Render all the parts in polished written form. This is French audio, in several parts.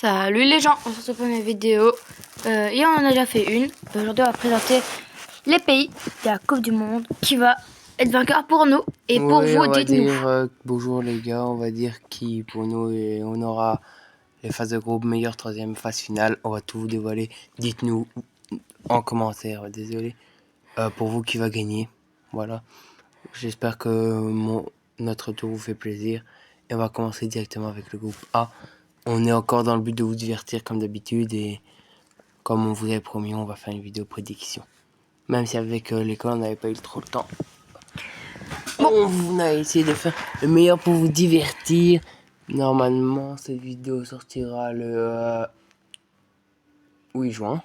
Salut les gens, on se retrouve pour une vidéo. Hier on en a déjà fait une. Aujourd'hui on va présenter les pays de la Coupe du Monde qui va être vainqueur pour nous. Et pour oui, vous, on va dites-nous. dire bonjour les gars, on va dire qui pour nous et on aura les phases de groupe, meilleure troisième, phase finale. On va tout vous dévoiler. Dites-nous en commentaire, désolé, pour vous qui va gagner. Voilà. J'espère que notre tour vous fait plaisir. Et on va commencer directement avec le groupe A. On est encore dans le but de vous divertir comme d'habitude et comme on vous avait promis, on va faire une vidéo prédiction. Même si avec l'école on n'avait pas eu trop le temps. On a essayé de faire le meilleur pour vous divertir. Normalement, cette vidéo sortira le 8 juin.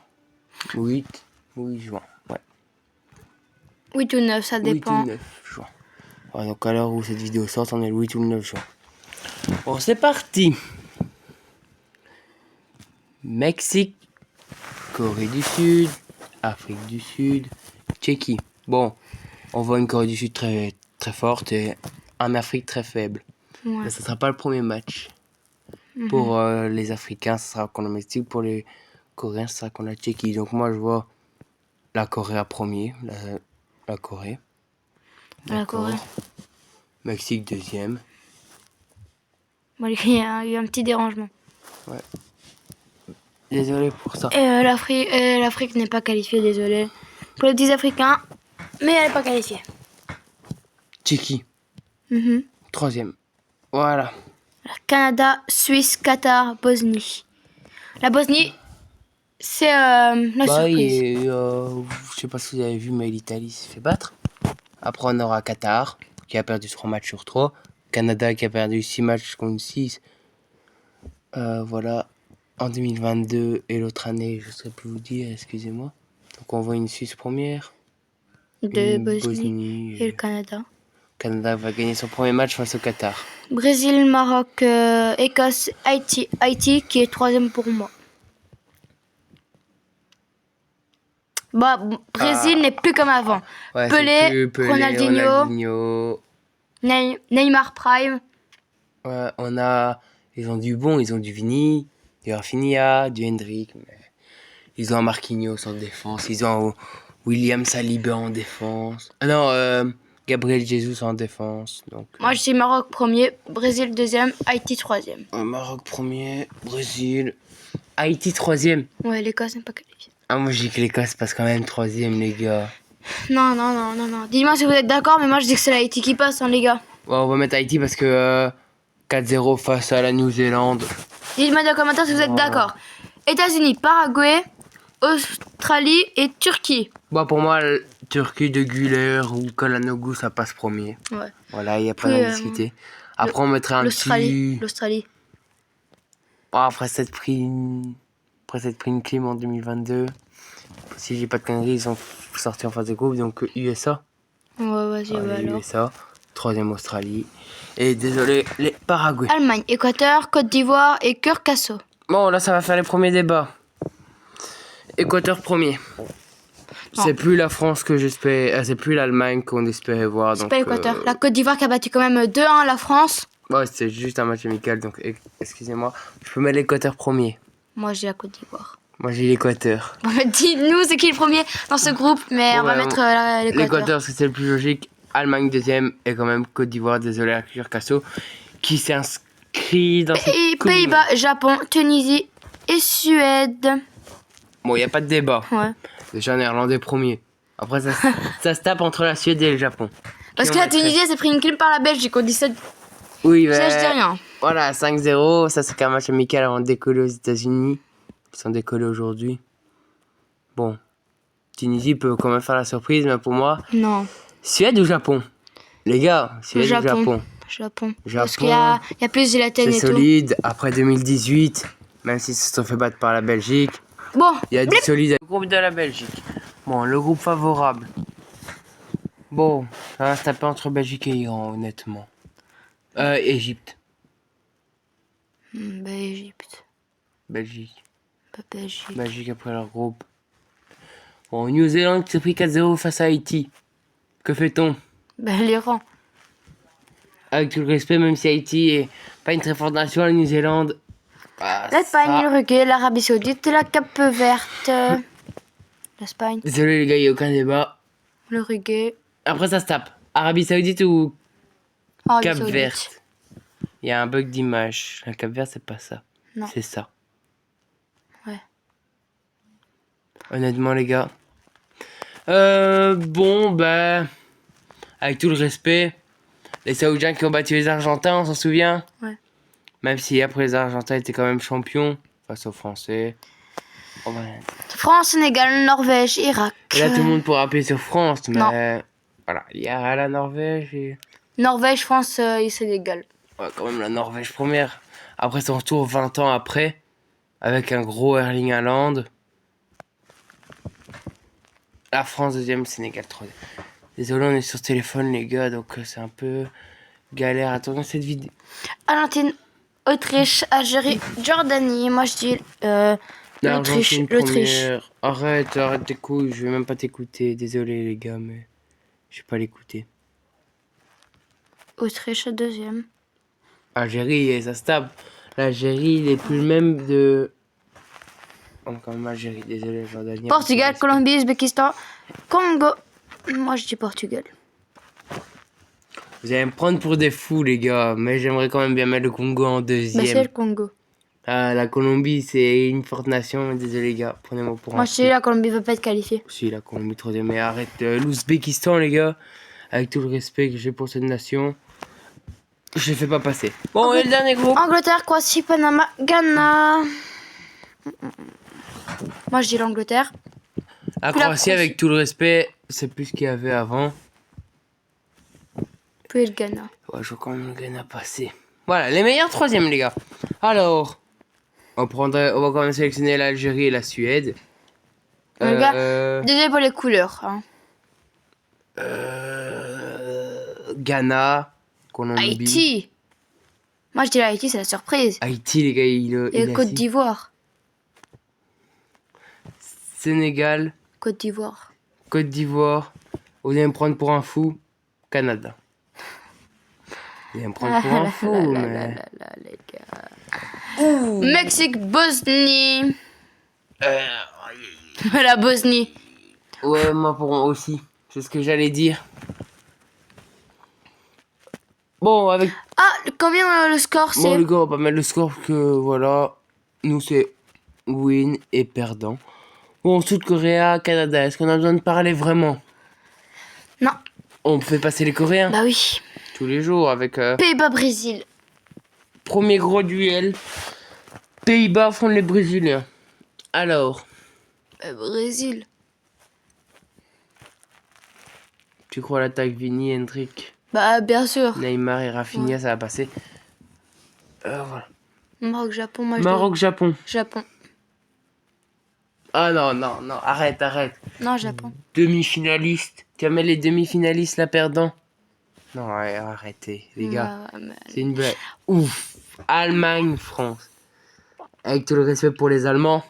8 juin, ouais. 8 ou 9, ça 8 dépend. ou 9 juin. Ouais, donc à l'heure où cette vidéo sort, on est le 8 ou le 9 juin. Bon, c'est parti. Mexique, Corée du Sud, Afrique du Sud, Tchéquie. Bon, on voit une Corée du Sud très, très forte et un Afrique très faible. Ouais. Mais ce ne sera pas le premier match. Pour les Africains, ce sera contre le Mexique. Pour les Coréens, ce sera contre la Tchéquie. Donc moi, je vois la Corée à premier. La Corée. La Corée. Mexique deuxième. Bon, il y a eu un petit dérangement. Ouais. Désolé pour ça. Et l'Afrique n'est pas qualifiée, désolé. Pour les petits Africains, mais elle n'est pas qualifiée. Tchéquie. Troisième. Voilà. Canada, Suisse, Qatar, Bosnie. La Bosnie, c'est la surprise. Et, je sais pas si vous avez vu, mais l'Italie s'est fait battre. Après, on aura Qatar, qui a perdu 3 matchs sur 3. Canada, qui a perdu 6 matchs contre 6. Voilà. En 2022 et l'autre année, je ne saurais plus vous dire, excusez-moi. Donc, on voit une Suisse première. De Bosnie et le Canada. Canada va gagner son premier match face au Qatar. Brésil, Maroc, Écosse, Haïti. Haïti qui est troisième pour moi. Bah, Brésil n'est plus comme avant. Ouais, Pelé, Ronaldinho. Neymar Prime. Ouais, ils ont du bon, ils ont du Vini, du Rafinha, du Hendrick. Mais ils ont un Marquinhos en défense, ils ont William Saliba en défense. Ah non, Gabriel Jesus en défense. Donc, Moi, je dis Maroc premier, Brésil deuxième, Haïti troisième. Maroc premier, Brésil, Haïti troisième. Ouais, l'Écosse n'est pas qualifiée. Ah, moi je dis que l'Écosse passe quand même troisième, les gars. Non. Dites-moi si vous êtes d'accord, mais moi je dis que c'est l'Haïti qui passe, hein, les gars. Ouais, on va mettre Haïti parce que 4-0 face à la Nouvelle-Zélande. Dites-moi dans les commentaires si vous êtes d'accord. États-Unis, Paraguay, Australie et Turquie. Bon, pour moi, Turquie de Güler ou Kalanogu, ça passe premier. Ouais. Voilà, il n'y a pas à discuter. Après, on mettrait un petit... L'Australie. Oh, après cette prime clim en 2022, si j'ai pas de conneries, ils sont sortis en phase de groupe, donc USA. Ouais, vas-y, alors. USA, troisième Australie. Et désolé, les Paraguay. Allemagne, Équateur, Côte d'Ivoire et Curaçao. Bon, là, ça va faire les premiers débats. Équateur premier. C'est plus la France que j'espère, c'est plus l'Allemagne qu'on espérait voir. C'est pas l'Équateur. La Côte d'Ivoire qui a battu quand même 2-1 la France. Ouais, c'est juste un match amical, donc excusez-moi. Je peux mettre l'Équateur premier. Moi, j'ai la Côte d'Ivoire. Moi, j'ai l'Équateur. Bon, dites-nous, c'est qui le premier dans ce groupe, mais on va mettre l'Équateur. L'Équateur, c'est le plus logique. Allemagne deuxième et quand même Côte d'Ivoire, désolé à Curaçao, qui s'est inscrit dans cette Coupe. Pays-Bas, Japon, Tunisie et Suède. Bon, il n'y a pas de débat. Ouais. Déjà, néerlandais premier. Après, ça se tape entre la Suède et le Japon. Parce que la Tunisie, elle s'est pris une clim par la Belgique au 17. Oui, ça, je dis rien. Voilà, 5-0. Ça, c'est qu'un match amical avant de décoller aux États-Unis. Ils sont décollés aujourd'hui. Bon, Tunisie peut quand même faire la surprise, mais pour moi. Non. Suède ou Japon? Les gars, Suède ou Japon? Japon. Parce qu'il y a plus de gélatine et tout. C'est solide. Après 2018, même s'ils se sont fait battre par la Belgique. Bon. Il y a du solide. Le groupe de la Belgique. Bon, le groupe favorable. Bon, ça va se taper entre Belgique et Iran, honnêtement. Égypte. Égypte. Belgique. Pas Belgique. Belgique après leur groupe. Bon, Nouvelle-Zélande qui s'est pris 4-0 face à Haïti. Que fait-on? l'Iran. Avec tout le respect, même si Haïti est pas une très forte nation, la Nouvelle-Zélande Ah, L'Espagne, ça. l'Uruguay, l'Arabie Saoudite et la Cape Verte. L'Espagne, Désolé les gars, il n'y a aucun débat. l'Uruguay, Après ça se tape. Arabie Saoudite ou Arabie Cap Saoudite. Verte? Il y a un bug d'image. La Cap Verte, c'est pas ça. Non. C'est ça. Ouais. Honnêtement les gars. Bon, bah... Avec tout le respect, les Saoudiens qui ont battu les Argentins, on s'en souvient? Ouais. Même si après les Argentins étaient quand même champions face aux Français. Oh, ouais. France, Sénégal, Norvège, Irak. Et là tout le monde pourra appeler sur France, mais... Non. Voilà, il y a la Norvège et... Norvège, France et Sénégal. Ouais, quand même la Norvège première. Après son retour 20 ans après, avec un gros Erling Haaland. La France deuxième, Sénégal troisième. Désolé, on est sur téléphone les gars, donc c'est un peu galère à tourner cette vidéo. Argentine, Autriche, Algérie, Jordanie. Moi je dis l'Autriche. L'Argentine L'Autriche. première. Arrête tes couilles, je vais même pas t'écouter. Désolé les gars, mais je vais pas l'écouter. Autriche deuxième. Algérie, ça se tape. L'Algérie, il est plus le même de... Oh, quand même Algérie, désolé, Jordanie. Portugal, Colombie, Ouzbékistan, Congo. Moi je dis Portugal. Vous allez me prendre pour des fous les gars, mais j'aimerais quand même bien mettre le Congo en Bah, c'est deuxième. le Congo. Ah, la Colombie, c'est une forte nation, désolé les gars, prenez-moi pour un Moi je fou. dis la Colombie veut pas être qualifiée. Si, la Colombie troisième, mais arrête. L'Ouzbékistan les gars, avec tout le respect que j'ai pour cette nation, je ne fais pas passer. Bon, et le dernier groupe? Angleterre, Croatie, Panama, Ghana. Moi je dis l'Angleterre. La Puis la Croatie, Croatie. avec tout le respect, c'est plus ce qu'il y avait avant. Puis le Ghana. Ouais, je vois quand même le Ghana passer. Voilà, les meilleurs troisièmes, les gars. Alors, on va quand même sélectionner l'Algérie et la Suède. Les gars, désolé pour les couleurs. Hein. Ghana, Colombie. Haïti. Moi je dis Haïti, c'est la surprise. Haïti, les gars, Et il Côte d'Ivoire. Sénégal, Côte d'Ivoire. Côte d'Ivoire. Vous allez me prendre pour un fou. Canada. Vous allez me prendre pour un fou, mais... les gars. Mexique, Bosnie. La Bosnie. Ouais, moi pour moi aussi. C'est ce que j'allais dire. Bon, avec... Ah, combien le score c'est? Bon, les gars, on va mettre le score que, voilà. Nous, c'est win et perdant. Bon, Sud-Coréa, Canada. Est-ce qu'on a besoin de parler vraiment? Non. On fait passer les Coréens Bah oui. tous les jours avec... Pays-Bas, Brésil. Premier gros duel. Pays-Bas affrontent les Brésiliens. Alors, Brésil. tu crois l'attaque Vini, Hendrick, Bah bien sûr. Neymar et Rafinha, ça va passer? Voilà. Maroc, Japon, moi je Maroc, Japon. dis Japon. Ah non, arrête. Non, Japon. Demi-finaliste. Tu vas mettre les demi-finalistes, là, perdant? Non, ouais, arrêtez, les gars. Ouais, mais- C'est une blague. Ouf. Allemagne, France. Avec tout le respect pour les Allemands,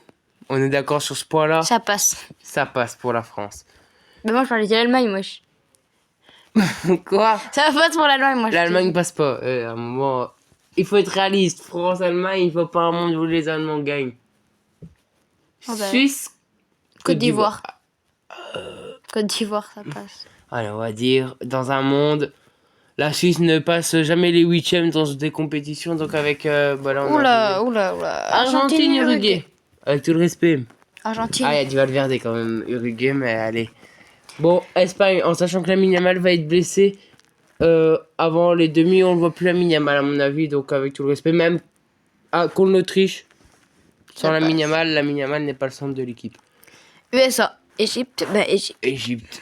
on est d'accord sur ce point-là? Ça passe. Ça passe pour la France. Mais moi je parlais de l'Allemagne, moi. Quoi? Ça passe pour l'Allemagne, moi. L'Allemagne passe pas. À un moment, il faut être réaliste. France-Allemagne, il faut pas un monde où les Allemands gagnent. Oh bah. Suisse, Côte d'Ivoire. Côte d'Ivoire, ça passe. Allez, on va dire, dans un monde, la Suisse ne passe jamais les huitièmes dans des compétitions, donc avec... voilà, on a- Oula. Argentine, Uruguay. Avec tout le respect. Argentine. Ah, il y a du Valverde quand même, Uruguay, mais allez. Bon, Espagne, en sachant que Lamine Yamal va être blessé, avant les demi, on ne voit plus Lamine Yamal à mon avis, donc avec tout le respect, même contre l'Autriche, sans Ça Lamine passe. Yamal n'est pas le centre de l'équipe. USA. Égypte. Bah Égypte. Égypte.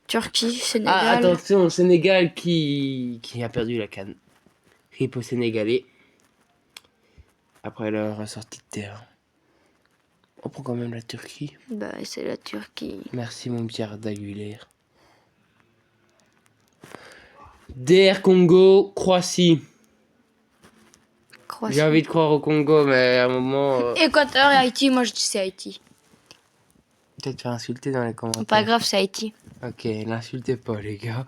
Turquie, Sénégal. Ah, attention, Sénégal qui a perdu la CAN. Rip au Sénégalais. Après leur sortie de terre. On prend quand même la Turquie. Bah c'est la Turquie. Merci mon Pierre d'Aguilère. DR Congo, Croatie. Croatie. J'ai envie de croire au Congo, mais à un moment... Équateur et Haïti, moi je dis c'est Haïti. Peut-être faire insulter dans les commentaires. Pas grave, c'est Haïti. Ok, l'insultez pas les gars.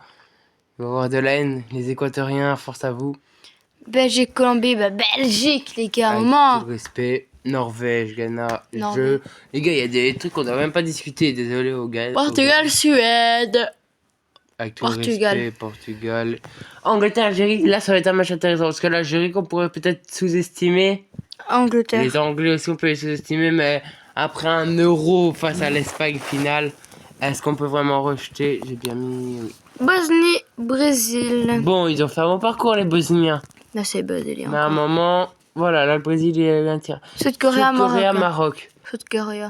Il va y avoir de la haine. Les Équatoriens, force à vous. Belgique, Colombie, bah Belgique, les gars, un Avec moment. tout le respect, Norvège, Ghana, Norvège. Les gars, il y a des trucs qu'on n'a même pas discuté. Désolé aux gars. Portugal, Suède. Avec tout Portugal. le respect, Portugal. Angleterre, Algérie, là ça va être un match intéressant. Parce que l'Algérie qu'on pourrait peut-être sous-estimer. Angleterre. Les Anglais aussi on peut les sous-estimer. Mais après un euro face à l'Espagne finale, est-ce qu'on peut vraiment rejeter? J'ai bien mis... oui. Bosnie, Brésil. Bon, ils ont fait un bon parcours les Bosniens. Là, c'est Brésil. Mais à un moment, voilà, là le Brésil il a eu un tir. Sud-Corée, Maroc. Maroc. Sud-Corée.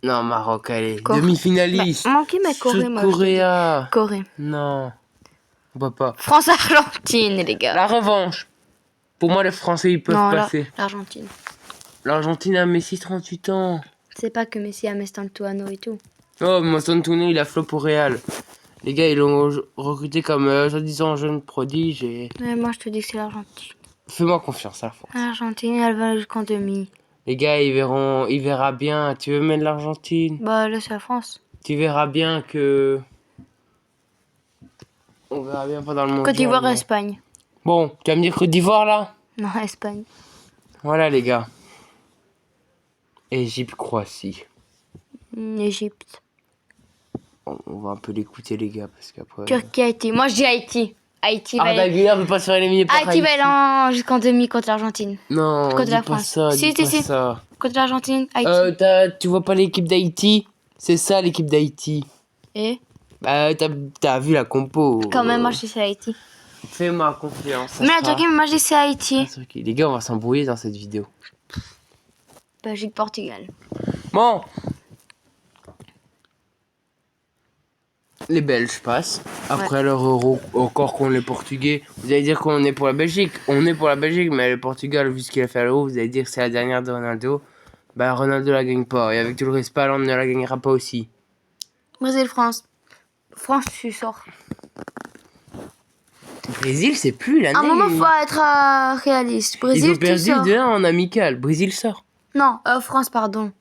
Non, Maroc, allez. Corée. Demi-finaliste. Manqué, mais Corée, moi. je te dis. Sud-Coréa. Corée. Non. On peut pas. France-Argentine, les gars. La revanche. Pour moi, les Français, ils peuvent Non, passer. l'Argentine. L'Argentine a Messi 38 ans. C'est pas que Messi a Mestantuano et tout. Oh, Maston Tourné, il a flop au Real. Les gars, ils l'ont recruté comme soi-disant jeune prodige et... Mais moi, je te dis que c'est l'Argentine. Fais-moi confiance, la France. L'Argentine, elle va jusqu'en demi. Les gars, il verra bien. Tu veux mettre l'Argentine? Bah, là, c'est la France. Tu verras bien que... On verra bien pendant le mondial. Côte d'Ivoire, mais- Espagne. Bon, tu vas me dire Côte d'Ivoire, là? Non, Espagne. Voilà, les gars. Égypte, Croatie. Égypte. On va un peu l'écouter, les gars, parce qu'après... Turquie, Haïti. Moi, je dis Haïti. Haïti va Arda aller... Güler peut pas se faire éliminer par Haïti va aller jusqu'en demi contre l'Argentine. Non, contre dis la pas France. ça, Si, dis si, pas si. ça. Contre l'Argentine, Haïti. Tu vois pas l'équipe d'Haïti? C'est ça, l'équipe d'Haïti. Et Bah, t'as vu la compo. quand même, moi, je dis c'est Haïti. Fais-moi confiance. ça Mais la sera- Turquie, moi, je dis c'est Haïti. la Turquie. Les gars, on va s'embrouiller dans cette vidéo. Belgique, Portugal. Bon. Les Belges passent. Après leur euro, encore qu'on les Portugais. Vous allez dire qu'on est pour la Belgique. On est pour la Belgique, mais le Portugal, vu ce qu'il a fait à l'euro, vous allez dire que c'est la dernière de Ronaldo. Bah, Ronaldo la gagne pas. Et avec tout le respect, Hollande ne la gagnera pas aussi. Brésil, France. France, tu sors. Brésil, c'est plus l'année. À un moment, faut être réaliste. Ils Brésil, ont tu perdu sors. 2-1 en amical. Brésil sort. Non, France, pardon.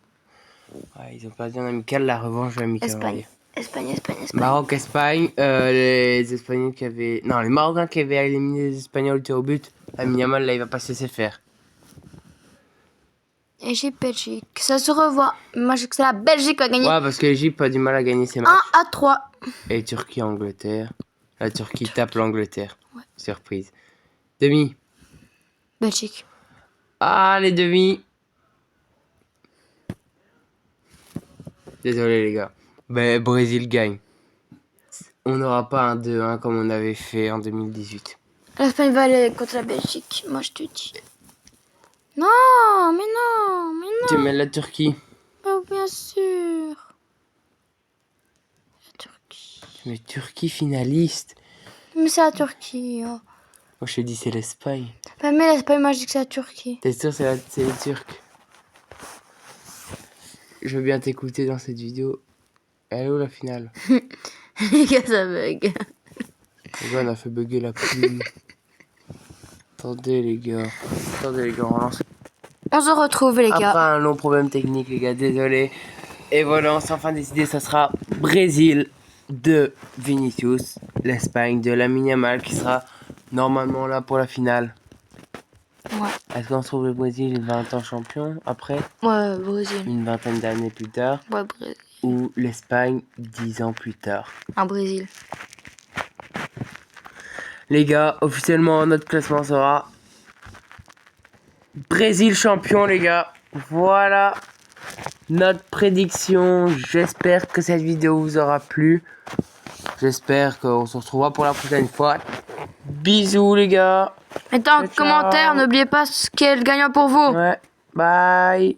Ouais, ils ont perdu en amical, la revanche amicale. Espagne. Espagne, Espagne, Espagne. Maroc, Espagne, les Espagnols qui avaient... Non, les Marocains qui avaient éliminé les Espagnols étaient au but. Lamine Yamal, là, il va pas se laisser faire. Égypte, Belgique. Ça se revoit. Moi, je sais que c'est la Belgique qui va gagner. Ouais, parce que l'Égypte a du mal à gagner ses matchs. 1-3. Et Turquie, Angleterre. La Turquie tape l'Angleterre. Surprise. Demi. Belgique. Ah, les demi. Désolé, les gars. Mais Brésil gagne. On n'aura pas un 2-1 comme on avait fait en 2018. L'Espagne va aller contre la Belgique. Moi, je te dis. Non, mais non, mais non. Tu mets la Turquie. Oh, bien sûr. La Turquie. Mais Turquie finaliste. Mais c'est la Turquie. Oh. Moi, je te dis, c'est l'Espagne. Bah, mais l'Espagne, moi, je dis que c'est la Turquie. T'es sûr, c'est les Turcs. Je veux bien t'écouter dans cette vidéo. Elle est où la finale? Les gars, ça bug. Les gars, on a fait bugger la plume. Attendez, les gars. Attendez, les gars, on relance. On se retrouve, les Après gars. un long problème technique, les gars, désolé. Et voilà, on s'est enfin décidé, ça sera Brésil de Vinicius, l'Espagne de Lamine Yamal qui sera normalement là pour la finale. Ouais. Est-ce qu'on se trouve le Brésil 20 ans champion après, Ouais, Brésil. une vingtaine d'années plus tard, Ouais, Brésil. ou l'Espagne 10 ans plus tard? Un Brésil. Les gars, officiellement, notre classement sera Brésil champion, les gars. Voilà notre prédiction. J'espère que cette vidéo vous aura plu. J'espère qu'on se retrouvera pour la prochaine fois. Bisous, les gars. Mettez en Ciao, ciao. commentaire, n'oubliez pas ce qu'est le gagnant pour vous. Ouais, bye.